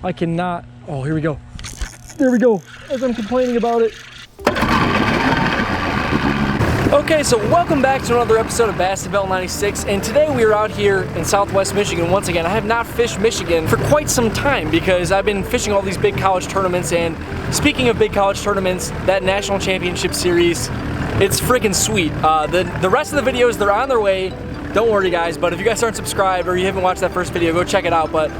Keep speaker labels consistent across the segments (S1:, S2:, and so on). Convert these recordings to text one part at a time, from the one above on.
S1: I cannot. Oh, here we go. There we go, as I'm complaining about it. Okay, so welcome back to another episode of Bass Bell 96, and today we are out here in Southwest Michigan once again. I have not fished Michigan for quite some time because I've been fishing all these big college tournaments, and speaking of big college tournaments, that national championship series, it's freaking sweet. The rest of the videos, they're on their way. Don't worry guys, but if you guys aren't subscribed or you haven't watched that first video, go check it out. But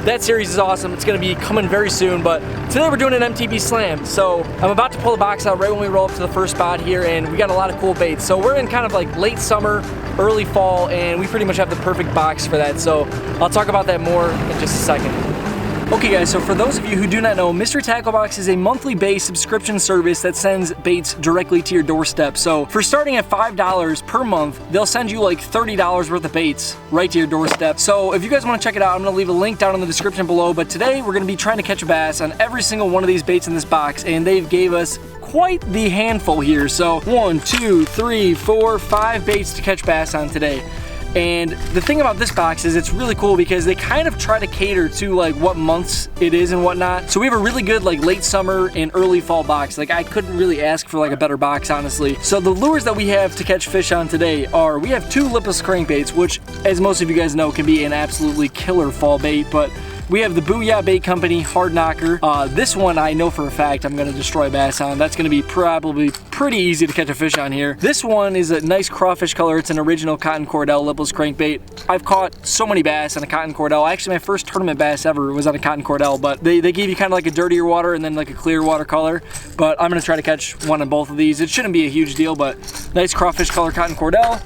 S1: that series is awesome. It's gonna be coming very soon, but today we're doing an MTB slam. So I'm about to pull the box out right when we roll up to the first spot here, and we got a lot of cool baits. So we're in kind of like late summer, early fall, and we pretty much have the perfect box for that. So I'll talk about that more in just a second. Okay guys, so for those of you who do not know, Mystery Tackle Box is a monthly based subscription service that sends baits directly to your doorstep. So for starting at $5 per month, they'll send you like $30 worth of baits right to your doorstep. So if you guys want to check it out, I'm going to leave a link down in the description below. But today we're going to be trying to catch a bass on every single one of these baits in this box, and they've gave us quite the handful here. So 1, 2, 3, 4, 5 baits to catch bass on today. And the thing about this box is it's really cool because they kind of try to cater to like what months it is and whatnot. So we have a really good like late summer and early fall box. Like I couldn't really ask for like a better box, honestly. So the lures that we have to catch fish on today are, we have 2 lipless crankbaits, which as most of you guys know can be an absolutely killer fall bait, but we have the Booyah Bait Company Hard Knocker. This one I know for a fact I'm gonna destroy bass on. That's gonna be probably pretty easy to catch a fish on here. This one is a nice crawfish color. It's an original cotton cordell lipless crankbait. I've caught so many bass on a cotton cordell. Actually, my first tournament bass ever was on a cotton cordell, but they give you kind of like a dirtier water and then like a clear water color. But I'm gonna try to catch one on both of these. It shouldn't be a huge deal, but nice crawfish color cotton cordell.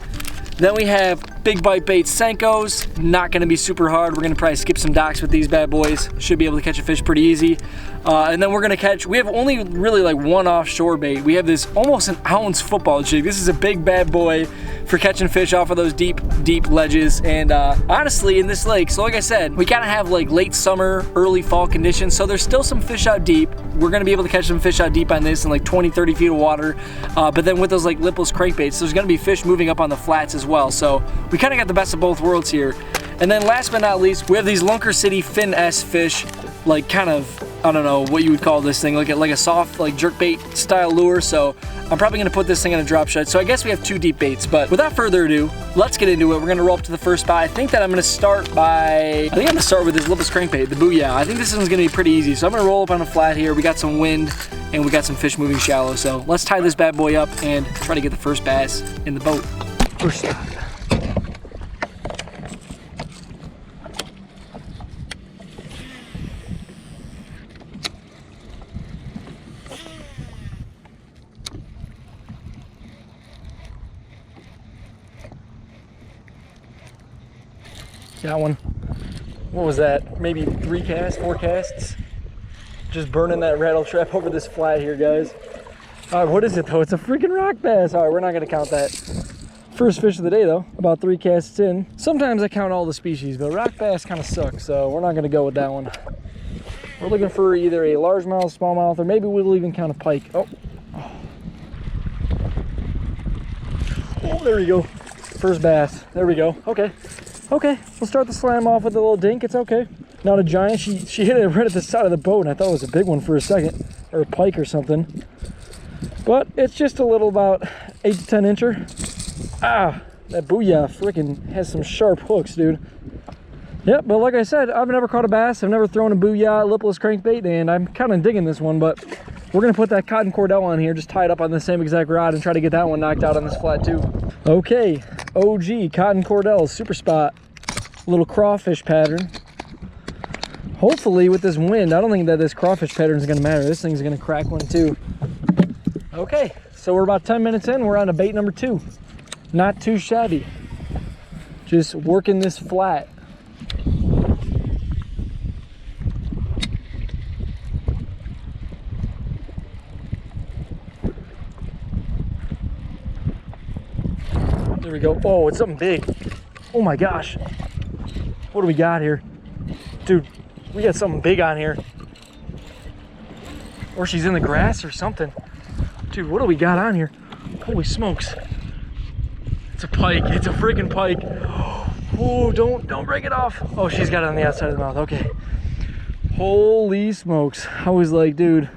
S1: Then we have Big Bite Bait Senkos. Not gonna be super hard. We're gonna probably skip some docks with these bad boys. Should be able to catch a fish pretty easy. And then we're gonna catch, we have only really like one offshore bait. We have this almost an ounce football jig. This is a big bad boy for catching fish off of those deep ledges. And honestly, in this lake, so like I said, we kind of have like late summer, early fall conditions. So there's still some fish out deep. We're gonna be able to catch some fish out deep on this in like 20, 30 feet of water. But then with those like lipless crankbaits, there's gonna be fish moving up on the flats as well. So we kind of got the best of both worlds here. And then last but not least, we have these Lunker City Fin S fish, like kind of, I don't know what you would call this thing, like a soft like jerkbait style lure. So I'm probably gonna put this thing in a drop shot. So I guess we have 2 deep baits, but without further ado, let's get into it. We're gonna roll up to the first spot. I think I'm gonna start with this lipless crankbait, the Booyah. I think this one's gonna be pretty easy. So I'm gonna roll up on a flat here. We got some wind and we got some fish moving shallow. So let's tie this bad boy up and try to get the first bass in the boat. First stop. Got one. What was that? Maybe 3 casts, 4 casts? Just burning that rattle trap over this flat here, guys. All right, what is it though? It's a freaking rock bass. All right, we're not gonna count that. First fish of the day though, about 3 casts in. Sometimes I count all the species, but rock bass kind of sucks, so we're not gonna go with that one. We're looking for either a largemouth, smallmouth, or maybe we'll even count a pike. Oh, there we go. First bass. There we go. Okay, we'll start the slam off with a little dink. It's okay. Not a giant. She hit it right at the side of the boat, and I thought it was a big one for a second, or a pike or something. But it's just a little about 8 to 10 incher. Ah, that Booyah freaking has some sharp hooks, dude. Yep, but like I said, I've never caught a bass. I've never thrown a Booyah lipless crankbait, and I'm kind of digging this one. But we're gonna put that cotton cordell on here, just tie it up on the same exact rod, and try to get that one knocked out on this flat too. Okay, OG cotton cordell super spot, little crawfish pattern. Hopefully with this wind, I don't think that this crawfish pattern is gonna matter. This thing's gonna crack one too. Okay, so we're about 10 minutes in. We're on to bait number 2. Not too shabby. Just working this flat. There we go. Oh, it's something big. Oh my gosh. What do we got here? Dude, we got something big on here. Or she's in the grass or something. Dude, what do we got on here? Holy smokes. It's a pike. It's a freaking pike. Oh, don't break it off. Oh, she's got it on the outside of the mouth. Okay. Holy smokes. I was like, dude,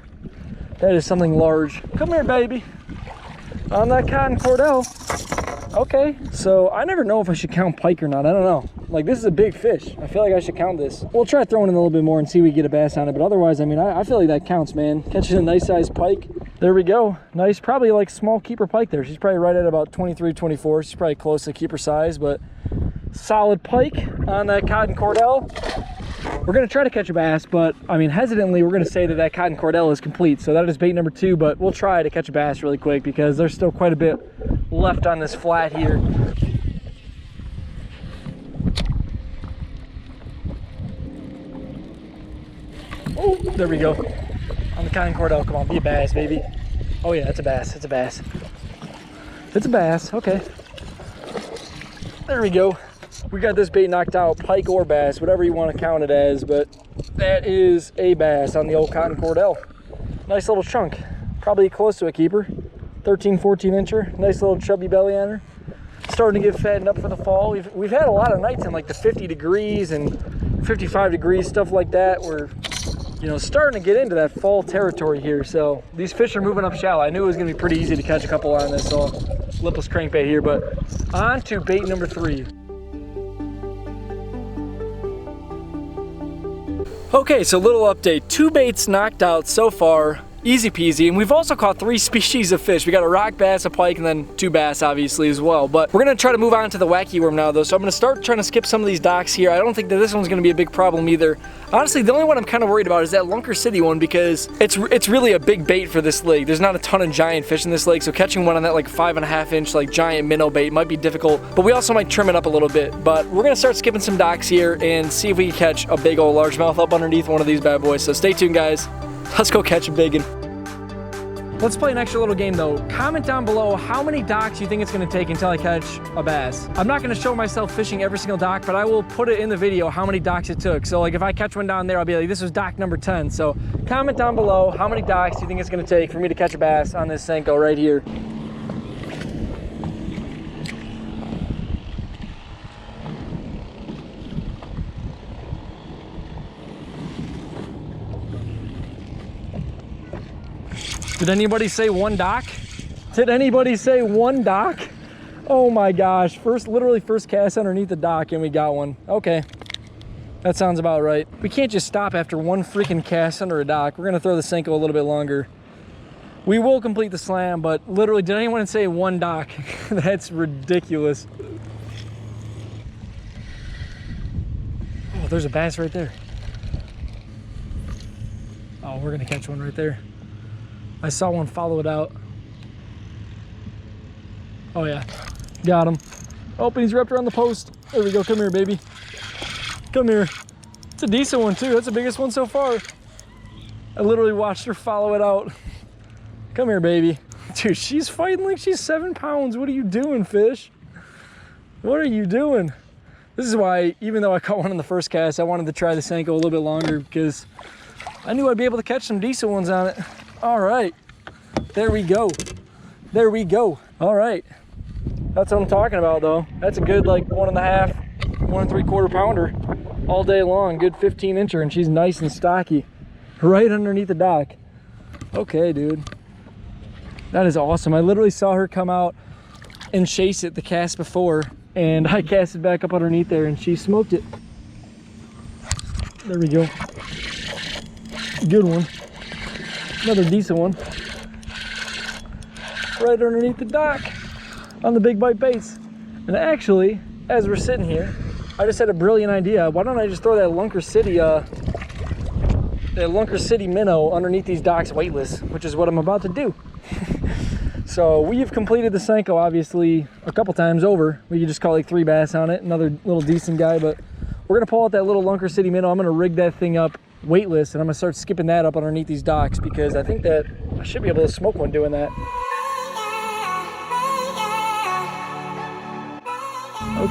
S1: that is something large. Come here, baby. On that cotton cordell. Okay, so I never know if I should count pike or not. I don't know. Like, this is a big fish. I feel like I should count this. We'll try throwing in a little bit more and see if we get a bass on it. But otherwise, I mean, I feel like that counts, man. Catching a nice sized pike. There we go. Nice, probably like small keeper pike there. She's probably right at about 23, 24. She's probably close to keeper size, but solid pike on that cotton cordell. We're gonna try to catch a bass, but I mean, hesitantly, we're gonna say that that cotton cordell is complete. So that is bait number 2, but we'll try to catch a bass really quick because there's still quite a bit left on this flat here. Oh, there we go. On the cotton cordell, come on, be a bass, baby. Oh yeah, it's a bass, it's a bass. It's a bass, okay. There we go. We got this bait knocked out, pike or bass, whatever you want to count it as, but that is a bass on the old cotton cordell. Nice little chunk, probably close to a keeper. 13, 14 incher, nice little chubby belly on her. Starting to get fattened up for the fall. We've had a lot of nights in like the 50 degrees and 55 degrees, stuff like that. We're, you know, starting to get into that fall territory here. So these fish are moving up shallow. I knew it was gonna be pretty easy to catch a couple on this lipless crankbait here, but on to bait number 3. Okay, so little update. 2 baits knocked out so far. Easy peasy, and we've also caught 3 species of fish. We got a rock bass, a pike, and then 2 bass obviously as well. But we're gonna try to move on to the wacky worm now though, so I'm gonna start trying to skip some of these docks here. I don't think that this one's gonna be a big problem either. Honestly, the only one I'm kind of worried about is that Lunker City one because it's really a big bait for this lake. There's not a ton of giant fish in this lake, so catching one on that like 5.5 inch like giant minnow bait might be difficult, but we also might trim it up a little bit. But we're gonna start skipping some docks here and see if we can catch a big old largemouth up underneath one of these bad boys. So stay tuned, guys. Let's go catch a big one. Let's play an extra little game though. Comment down below how many docks you think it's gonna take until I catch a bass. I'm not gonna show myself fishing every single dock, but I will put it in the video how many docks it took. So like if I catch one down there, I'll be like, this was dock number 10. So comment down below how many docks you think it's gonna take for me to catch a bass on this Senko right here. Did anybody say 1 dock? Did anybody say 1 dock? Oh my gosh, literally first cast underneath the dock and we got one. Okay, that sounds about right. We can't just stop after 1 freaking cast under a dock. We're gonna throw the Senko a little bit longer. We will complete the slam, but literally, did anyone say 1 dock? That's ridiculous. Oh, there's a bass right there. Oh, we're gonna catch one right there. I saw one follow it out. Oh yeah, got him. Oh, and he's wrapped around the post. There we go, come here, baby. Come here. It's a decent one too, that's the biggest one so far. I literally watched her follow it out. Come here, baby. Dude, she's fighting like she's 7 pounds. What are you doing, fish? What are you doing? This is why, even though I caught one in the first cast, I wanted to try the Senko a little bit longer because I knew I'd be able to catch some decent ones on it. All right, there we go. There we go. All right, that's what I'm talking about though. That's a good like 1.5, 1 3/4 pounder all day long. Good 15 incher, and she's nice and stocky right underneath the dock. Okay, dude, that is awesome. I literally saw her come out and chase it the cast before, and I cast it back up underneath there and she smoked it. There we go. Good one. Another decent one. Right underneath the dock on the big bite baits. And actually, as we're sitting here, I just had a brilliant idea. Why don't I just throw that Lunker City minnow underneath these docks weightless, which is what I'm about to do. So we've completed the Senko obviously a couple times over. We could just call like 3 bass on it, another little decent guy, but we're gonna pull out that little Lunker City minnow. I'm gonna rig that thing up weightless and I'm gonna start skipping that up underneath these docks because I think that I should be able to smoke one doing that.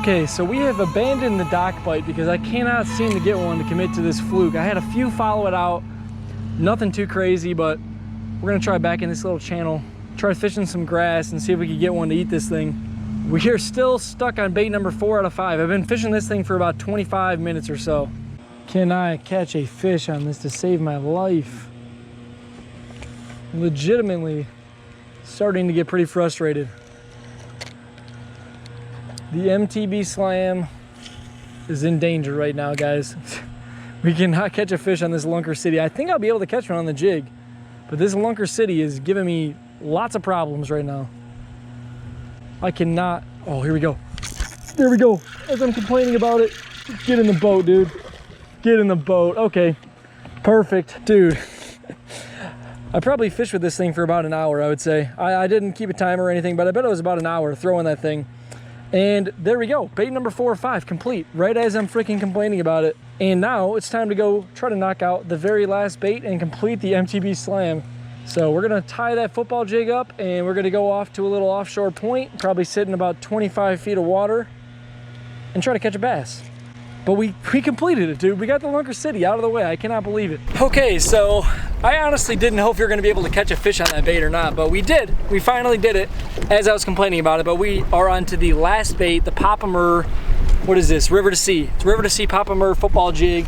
S1: Okay, so we have abandoned the dock bite because I cannot seem to get one to commit to this fluke. I had a few follow it out, nothing too crazy, but we're gonna try back in this little channel, try fishing some grass and see if we can get one to eat this thing. We are still stuck on bait number 4 out of 5. I've been fishing this thing for about 25 minutes or so. Can I catch a fish on this to save my life? Legitimately starting to get pretty frustrated. The MTB slam is in danger right now, guys. We cannot catch a fish on this Lunker City. I think I'll be able to catch one on the jig, but this Lunker City is giving me lots of problems right now. I cannot. Oh, here we go. There we go. As I'm complaining about it, get in the boat, dude. Get in the boat. Okay, perfect. Dude, I probably fished with this thing for about an hour, I would say. I didn't keep a timer or anything, but I bet it was about an hour throwing that thing. And there we go, bait number 4 or 5 complete, right as I'm freaking complaining about it. And now it's time to go try to knock out the very last bait and complete the MTB slam. So we're gonna tie that football jig up and we're gonna go off to a little offshore point, probably sit in about 25 feet of water and try to catch a bass. But we completed it, dude. We got the Lunker City out of the way. I cannot believe it. Okay, so I honestly didn't know if we were gonna be able to catch a fish on that bait or not, but we did. We finally did it as I was complaining about it, but we are on to the last bait, the Pop-A-Mur, what is this? River to Sea. It's River to Sea Pop-A-Mur football jig.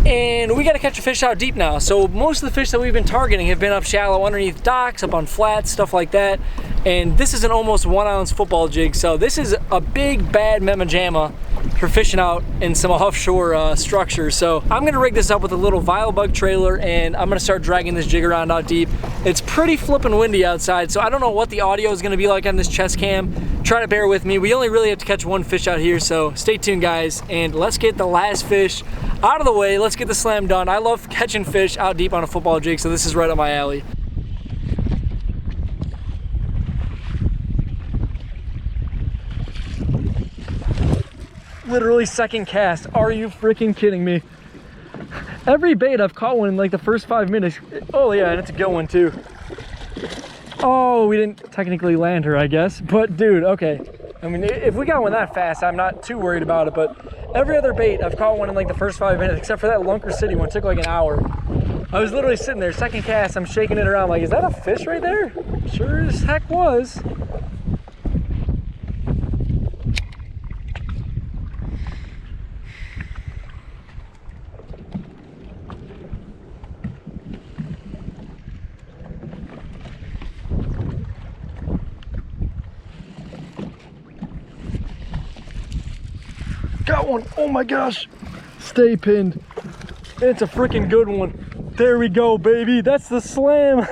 S1: And we gotta catch a fish out deep now. So most of the fish that we've been targeting have been up shallow underneath docks, up on flats, stuff like that. And this is an almost 1 ounce football jig. So this is a big bad mama jamma for fishing out in some offshore structures. So I'm gonna rig this up with a little Vile Bug trailer and I'm gonna start dragging this jig around out deep. It's pretty flippin' windy outside, so I don't know what the audio is gonna be like on this chest cam. Try to bear with me. We only really have to catch one fish out here, so stay tuned, guys, and let's get the last fish out of the way. Let's get the slam done. I love catching fish out deep on a football jig, so this is right up my alley. Literally second cast. Are you freaking kidding me? Every bait I've caught one in like the first 5 minutes. Oh yeah, and it's a good one too. Oh, we didn't technically land her, I guess. But dude, okay. I mean, if we got one that fast, I'm not too worried about it. But every other bait, I've caught one in like the first 5 minutes, except for that Lunker City one. It took like an hour. I was literally sitting there, second cast, I'm shaking it around like, is that a fish right there? Sure as heck was. Got one. Oh my gosh. Stay pinned. It's a freaking good one. There we go, baby. That's the slam.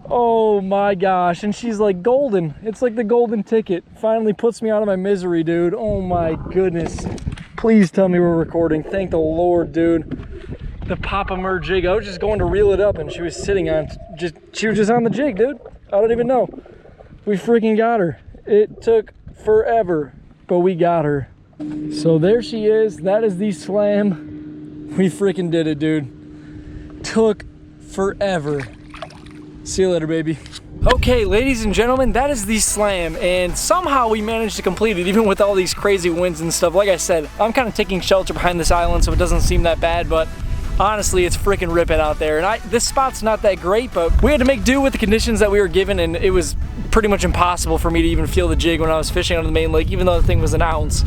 S1: Oh my gosh. And she's like golden. It's like the golden ticket. Finally puts me out of my misery, dude. Oh my goodness. Please tell me we're recording. Thank the Lord, dude. The Pop-A-Mur jig. I was just going to reel it up and she was sitting on, she was just on the jig, dude. I don't even know. We freaking got her. It took forever, but we got her. So there she is. That is the slam. We freaking did it, dude. Took forever. See you later, baby. Okay, ladies and gentlemen, that is the slam, and somehow we managed to complete it even with all these crazy winds and stuff. Like I said, I'm kind of taking shelter behind this island, so it doesn't seem that bad, but honestly, it's freaking ripping out there. And this spot's not that great, but we had to make do with the conditions that we were given, and it was pretty much impossible for me to even feel the jig when I was fishing on the main lake, even though the thing was an ounce.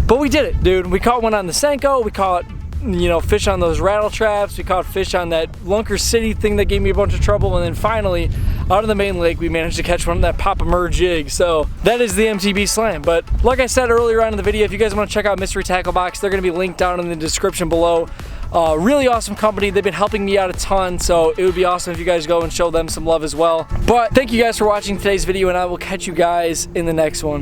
S1: But we did it, dude. We caught one on the Senko. We caught, you know, fish on those rattle traps. We caught fish on that Lunker City thing that gave me a bunch of trouble. And then finally, out of the main lake, we managed to catch one on that Pop-A-Mur jig. So that is the MTB slam. But like I said earlier on in the video, if you guys want to check out Mystery Tackle Box, they're going to be linked down in the description below. Really awesome company. They've been helping me out a ton, so it would be awesome if you guys go and show them some love as well. But thank you guys for watching today's video, and I will catch you guys in the next one.